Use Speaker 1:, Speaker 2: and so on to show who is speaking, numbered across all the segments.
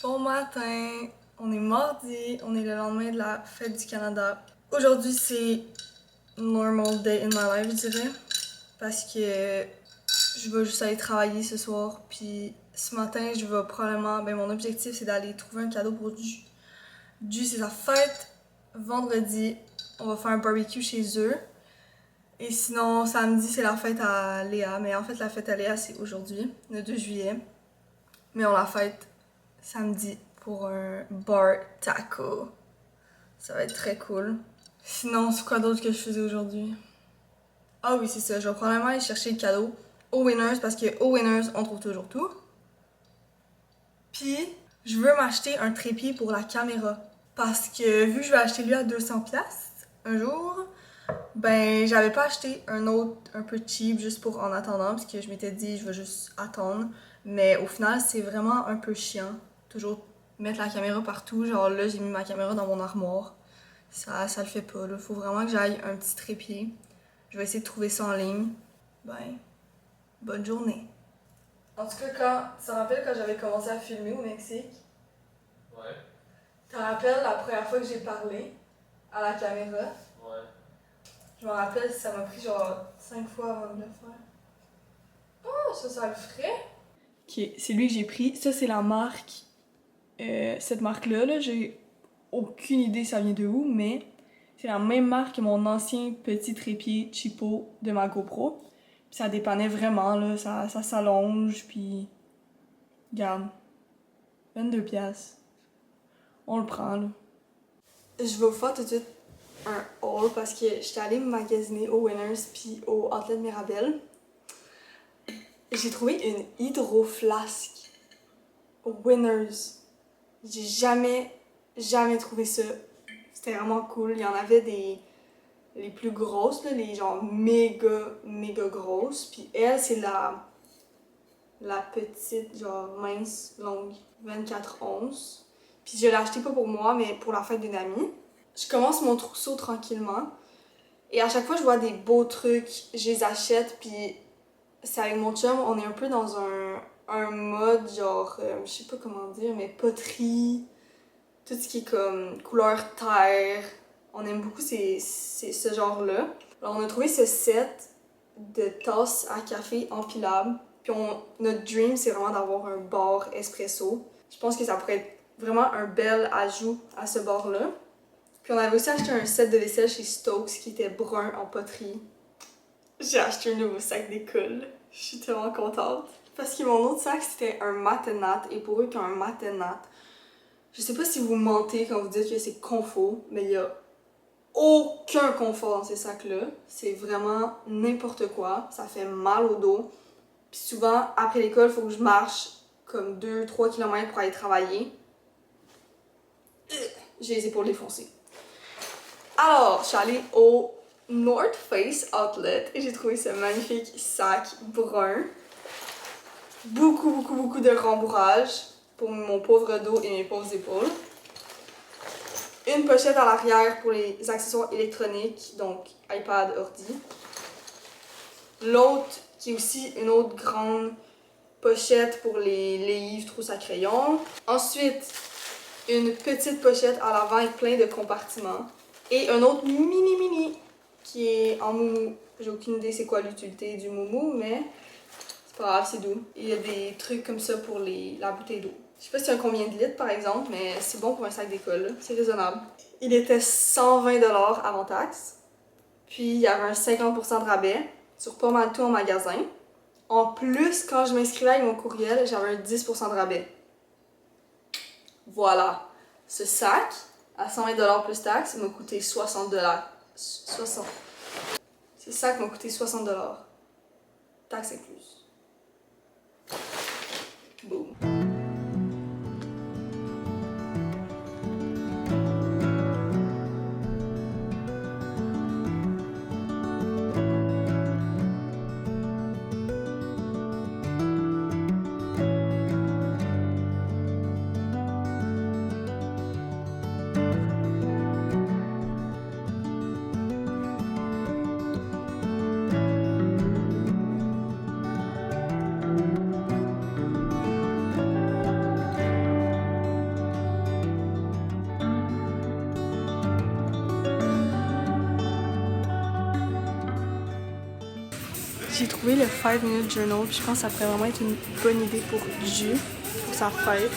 Speaker 1: Bon matin, on est mardi, on est le lendemain de la fête du Canada. Aujourd'hui, c'est normal day in my life, je dirais, parce que je vais juste aller travailler ce soir. Puis ce matin, je vais probablement, mon objectif, c'est d'aller trouver un cadeau pour Ju. Ju, c'est sa fête. Vendredi, on va faire un barbecue chez eux. Et sinon, samedi, c'est la fête à Léa. Mais en fait, la fête à Léa, c'est aujourd'hui, le 2 juillet. Mais on la fête samedi pour un bar taco. Ça va être très cool. Sinon, c'est quoi d'autre que je faisais aujourd'hui? Ah oui, c'est ça. Je vais probablement aller chercher le cadeau au Winners parce que au Winners, on trouve toujours tout. Puis, je veux m'acheter un trépied pour la caméra. Parce que vu que je vais acheter lui à 200$ un jour, j'avais pas acheté un autre un peu cheap juste pour en attendant parce que je m'étais dit je vais juste attendre. Mais au final, c'est vraiment un peu chiant. Toujours mettre la caméra partout. Genre là, j'ai mis ma caméra dans mon armoire. Ça le fait pas. Là. Faut vraiment que j'aille un petit trépied. Je vais essayer de trouver ça en ligne. Bonne journée. En tout cas, tu te rappelles quand j'avais commencé à filmer au Mexique?
Speaker 2: Ouais.
Speaker 1: Tu te rappelles la première fois que j'ai parlé à la caméra?
Speaker 2: Ouais.
Speaker 1: Je me rappelle, ça m'a pris genre 5 fois avant de le faire. Oh, ça le ferait? Ok, c'est lui que j'ai pris. Ça, c'est la marque. Cette marque-là, là, j'ai aucune idée ça vient de où, mais c'est la même marque que mon ancien petit trépied cheapo de ma GoPro. Puis ça dépannait vraiment, là. Ça s'allonge, puis... Regarde. 22$. On le prend, là. Je vais vous faire tout de suite un haul parce que j'étais allée me magasiner au Winners puis au Outlet Mirabel. J'ai trouvé une hydroflasque au Winners. J'ai jamais trouvé ça. C'était vraiment cool. Il y en avait les plus grosses, là, les genre méga grosses. Puis elle, c'est la petite, genre mince, longue, 24 onces. Puis je l'ai acheté pas pour moi, mais pour la fête d'une amie. Je commence mon trousseau tranquillement. Et à chaque fois, je vois des beaux trucs, je les achète. Puis c'est avec mon chum, on est un peu dans un mode genre, je sais pas comment dire, mais poterie, tout ce qui est comme couleur terre. On aime beaucoup ce genre-là. Alors on a trouvé ce set de tasses à café empilables. Puis notre dream, c'est vraiment d'avoir un bar espresso. Je pense que ça pourrait être vraiment un bel ajout à ce bar-là. Puis on avait aussi acheté un set de vaisselle chez Stokes qui était brun en poterie. J'ai acheté un nouveau sac d'école. Je suis tellement contente. Parce que mon autre sac, c'était un Matenat. Et pour eux qui ont un Matenat, je sais pas si vous mentez quand vous dites que c'est confort, mais il y a aucun confort dans ces sacs-là. C'est vraiment n'importe quoi. Ça fait mal au dos. Puis souvent, après l'école, il faut que je marche comme 2-3 km pour aller travailler. J'ai les épaules défoncées. Alors, je suis allée au North Face Outlet et j'ai trouvé ce magnifique sac brun. Beaucoup de rembourrage pour mon pauvre dos et mes pauvres épaules. Une pochette à l'arrière pour les accessoires électroniques, donc iPad, ordi. L'autre qui est aussi une autre grande pochette pour les livres, trousses à crayon. Ensuite, une petite pochette à l'avant avec plein de compartiments. Et un autre mini qui est en moumou. J'ai aucune idée c'est quoi l'utilité du moumou, mais c'est pas grave, c'est doux. Il y a des trucs comme ça pour la bouteille d'eau. Je sais pas si y a combien de litres par exemple, mais c'est bon pour un sac d'école, c'est raisonnable. Il était 120$ avant taxe. Puis il y avait un 50% de rabais sur pas mal tout en magasin. En plus, quand je m'inscrivais avec mon courriel, j'avais un 10% de rabais. Voilà. Ce sac, à 120$ plus taxe, m'a coûté 60$. 60. Ce sac m'a coûté 60$. Taxe incluse. Boom. J'ai trouvé le 5 Minute Journal, puis je pense que ça pourrait vraiment être une bonne idée pour Ju, pour sa fête.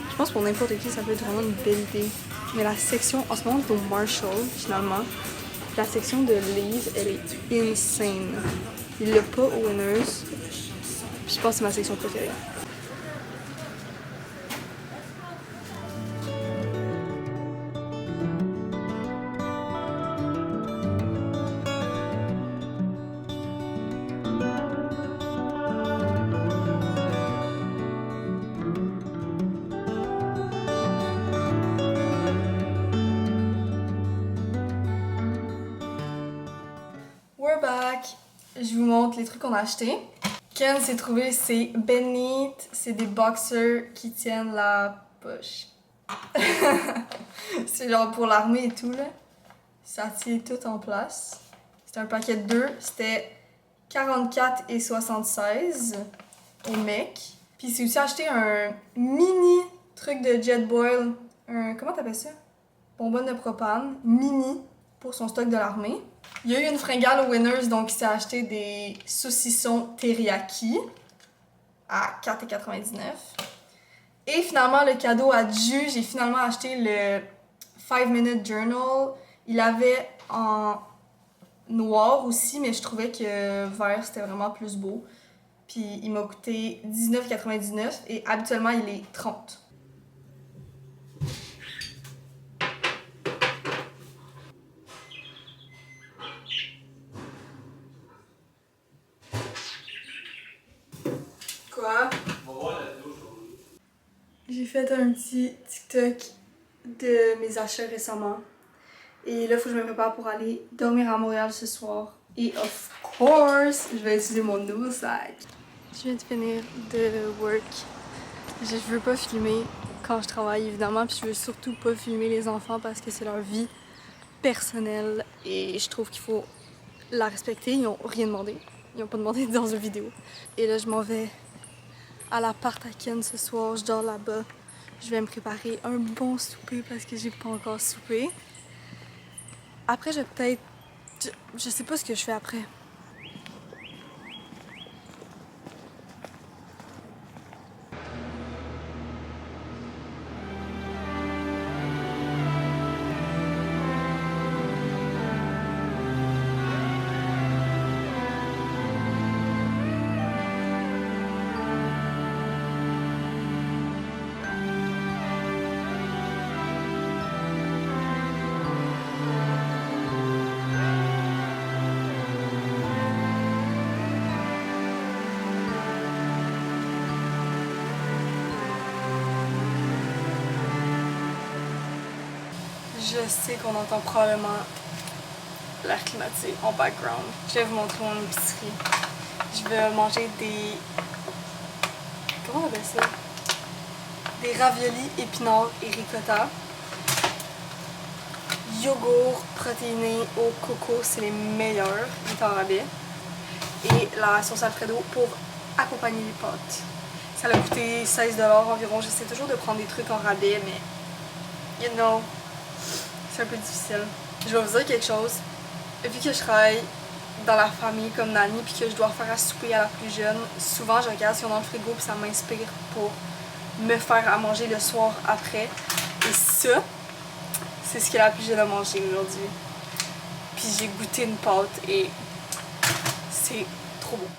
Speaker 1: Je pense que pour n'importe qui, ça peut être vraiment une belle idée. Mais la section, en ce moment, pour Marshall, finalement, la section de Lee's, elle est insane. Il l'a pas au Winners. Puis je pense que c'est ma section préférée. We're back! Je vous montre les trucs qu'on a achetés. Ken s'est trouvé ces Ben Neat, c'est des boxers qui tiennent la poche. C'est genre pour l'armée et tout là. Ça tient tout en place. C'était un paquet de 2, c'était 44,76 au mec. Puis c'est aussi acheté un mini truc de Jetboil, comment t'appelles ça? Bonbonne de propane, mini pour son stock de l'armée. Il y a eu une fringale au Winners, donc il s'est acheté des saucissons teriyaki à 4,99. Et finalement, le cadeau à Ju, j'ai finalement acheté le 5 Minute Journal. Il avait en noir aussi, mais je trouvais que vert c'était vraiment plus beau. Puis il m'a coûté 19,99 et habituellement il est 30. Quoi? J'ai fait un petit TikTok de mes achats récemment. Et là, il faut que je me prépare pour aller dormir à Montréal ce soir. Et of course, je vais utiliser mon nouveau sac. Je viens de finir de work. Je veux pas filmer quand je travaille, évidemment. Puis je veux surtout pas filmer les enfants parce que c'est leur vie personnelle. Et je trouve qu'il faut la respecter. Ils n'ont rien demandé. Ils n'ont pas demandé dans une vidéo. Et là, je m'en vais à l'appart à Ken ce soir. Je dors là-bas. Je vais me préparer un bon souper parce que j'ai pas encore soupé. Après, je vais peut-être... Je sais pas ce que je fais après. Je sais qu'on entend probablement l'air climatisé en background. Je vais vous montrer mon épicerie. Je vais manger des... Comment on appelle ça? Des raviolis épinards et ricotta. Yogourt protéiné au coco, c'est les meilleurs. Il est en rabais. Et la sauce Alfredo pour accompagner les pâtes. Ça a coûté 16$ environ. J'essaie toujours de prendre des trucs en rabais, mais... You know... C'est un peu difficile. Je vais vous dire quelque chose. Vu que je travaille dans la famille comme nanny puis que je dois faire à souper à la plus jeune, souvent je regarde ce qu'il y a dans le frigo puis ça m'inspire pour me faire à manger le soir après. Et ça, c'est ce que la plus jeune a mangé aujourd'hui. Puis j'ai goûté une pâte et c'est trop bon.